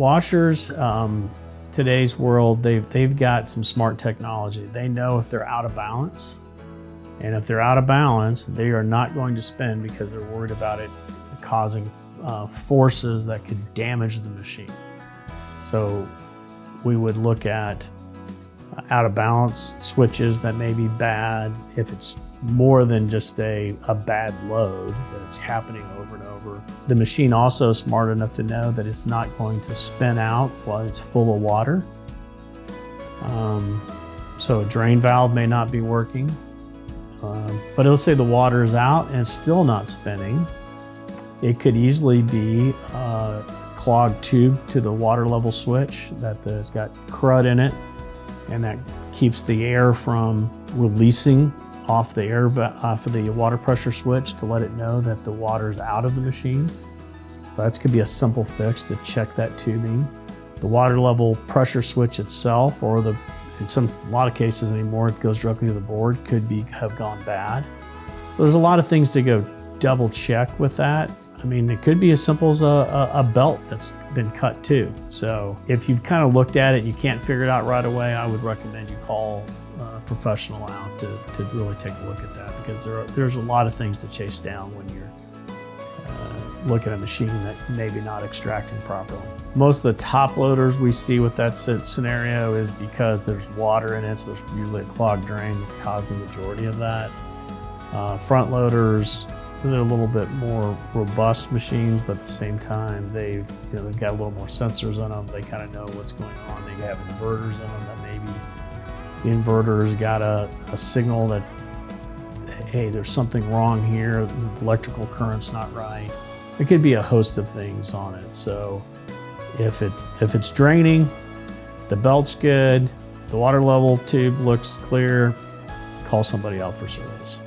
Washers, today's world, they've got some smart technology. They know if they're out of balance, and if they're out of balance, they are not going to spin because they're worried about it causing forces that could damage the machine. So we would look at out of balance switches that may be bad. If it's more than just a bad load, that it's happening over and over. The machine also is smart enough to know that it's not going to spin out while it's full of water. So a drain valve may not be working. But let's say the water is out and it's still not spinning. It could easily be a clogged tube to the water level switch that has got crud in it, and that keeps the air from releasing off of the water pressure switch to let it know that the water's out of the machine. So that could be a simple fix to check that tubing. The water level pressure switch itself, or in a lot of cases anymore, it goes directly to the board, have gone bad. So there's a lot of things to go double check with that. I mean, it could be as simple as a belt that's been cut too. So if you've kind of looked at it and you can't figure it out right away, I would recommend you call a professional out to really take a look at that, because there's a lot of things to chase down when you're looking at a machine that maybe not extracting properly. Most of the top loaders we see with that scenario is because there's water in it, so there's usually a clogged drain that's causing the majority of that. Front loaders, they're a little bit more robust machines, but at the same time, they've got a little more sensors on them. They kind of know what's going on. They have inverters in them that maybe the inverter's got a signal that, hey, there's something wrong here. The electrical current's not right. It could be a host of things on it. So if it's draining, the belt's good, the water level tube looks clear, call somebody out for service.